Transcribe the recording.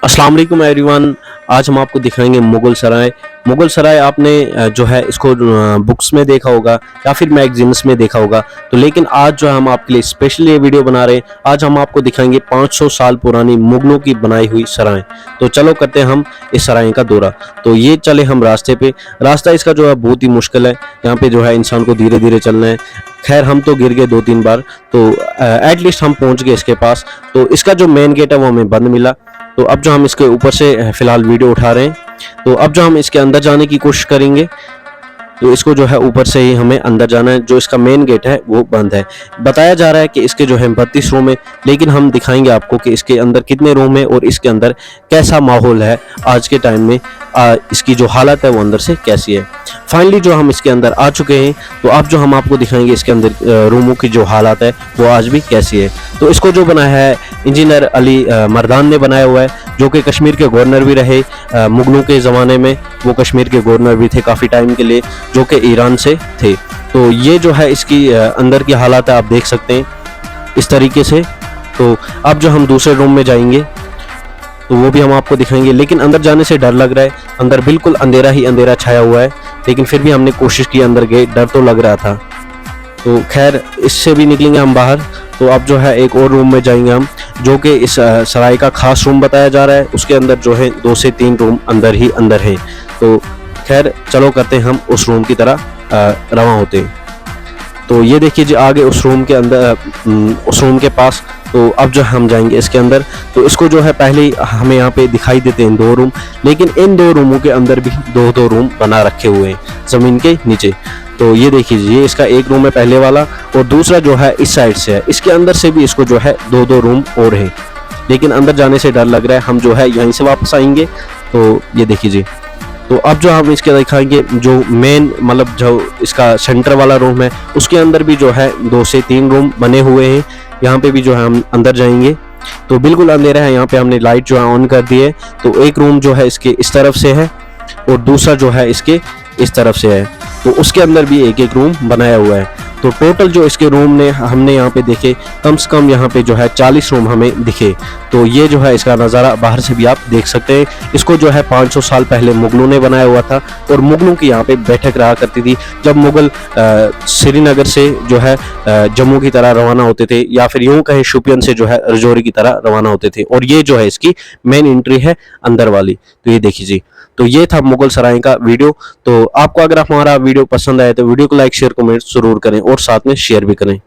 अस्सलाम वालेकुम एवरीवन। आज हम आपको दिखाएंगे मुगल सराय। मुगल सराय आपने जो है इसको बुक्स में देखा होगा या फिर मैगजीन्स में देखा होगा, तो लेकिन आज जो है हम आपके लिए स्पेशली ये वीडियो बना रहे हैं। आज हम आपको दिखाएंगे 500 साल पुरानी मुगलों की बनाई हुई सराय। तो चलो करते हैं हम इस सराय का दौरा। तो ये चले हम रास्ते पे। रास्ता इसका जो है बहुत ही मुश्किल है, यहाँ पे जो है इंसान को धीरे धीरे चलना है। खैर हम तो गिर गए 2-3 बार, तो एटलीस्ट हम पहुंच गए इसके पास। तो इसका जो मेन गेट है वो हमें बंद मिला। तो अब जो हम इसके ऊपर से फिलहाल वीडियो उठा रहे हैं, तो अब जो हम इसके अंदर जाने की कोशिश करेंगे। तो इसको जो है ऊपर से ही हमें अंदर जाना है। जो इसका मेन गेट है वो बंद है। बताया जा रहा है कि इसके जो है 32 रूम है, लेकिन हम दिखाएंगे आपको कि इसके अंदर कितने रूम है और इसके अंदर कैसा माहौल है आज के टाइम में। इसकी जो हालत है वो अंदर से कैसी है। फाइनली जो हम इसके अंदर आ चुके हैं, तो अब जो हम आपको दिखाएंगे इसके अंदर रूमों की जो हालत है वो आज भी कैसी है। तो इसको जो बनाया है इंजीनियर अली मर्दान ने बनाया हुआ है, जो कि कश्मीर के गवर्नर भी रहे मुगलों के ज़माने में। वो कश्मीर के गवर्नर भी थे काफ़ी टाइम के लिए, जो कि ईरान से थे। तो ये जो है इसकी अंदर की हालत है, आप देख सकते हैं इस तरीके से। तो अब जो हम दूसरे रूम में जाएंगे तो वो भी हम आपको दिखाएंगे, लेकिन अंदर जाने से डर लग रहा है। अंदर बिल्कुल अंधेरा ही अंधेरा छाया हुआ है, लेकिन फिर भी हमने कोशिश की, अंदर गए, डर तो लग रहा था। तो खैर इससे भी निकलेंगे हम बाहर। तो अब जो है एक और रूम में जाएंगे हम, जो कि इस सराय का खास रूम बताया जा रहा है। उसके अंदर जो है 2 से 3 रूम अंदर ही अंदर हैं। तो खैर चलो करते हैं हम उस रूम की तरह रवां होते हैं। तो ये देखिए जी आगे उस रूम के अंदर, उस रूम के पास। तो अब जो हम जाएंगे इसके अंदर। तो इसको जो है पहले ही हमें यहाँ पे दिखाई देते हैं 2 रूम, लेकिन इन 2 रूमों के अंदर भी 2-2 रूम बना रखे हुए हैं ज़मीन के नीचे। तो ये देखिए ये इसका एक रूम है पहले वाला, और दूसरा जो है इस साइड से है। इसके अंदर से भी इसको जो है 2-2 रूम और हैं, लेकिन अंदर जाने से डर लग रहा है। हम जो है यहीं से वापस आएंगे। तो ये देखिए जी। तो अब जो हम इसके दिखाएंगे जो मेन मतलब जो इसका सेंटर वाला रूम है, उसके अंदर भी जो है 2 से 3 रूम बने हुए हैं। यहाँ पे भी जो है हम अंदर जाएंगे तो बिल्कुल अंधेरा है। यहाँ पे हमने लाइट जो है ऑन कर दी है। तो एक रूम जो है इसके इस तरफ से है और दूसरा जो है इसके इस तरफ से है। तो उसके अंदर भी एक रूम बनाया हुआ है। तो टोटल जो इसके रूम ने हमने यहाँ पे देखे, कम से कम यहाँ पे जो है 40 रूम हमें दिखे। तो ये जो है इसका नज़ारा बाहर से भी आप देख सकते हैं। इसको जो है 500 साल पहले मुगलों ने बनाया हुआ था, और मुगलों की यहाँ पे बैठक रहा करती थी जब मुगल श्रीनगर से जो है जम्मू की तरह रवाना होते थे, या फिर यूँ कहें शुपियन से जो है रजौरी की तरह रवाना होते थे। और ये जो है इसकी मेन एंट्री है अंदर वाली। तो ये देखिए जी। तो ये था मुगल सराय का वीडियो। तो आपको अगर हमारा वीडियो पसंद आए तो वीडियो को लाइक शेयर कमेंट जरूर करें और साथ में शेयर भी करें।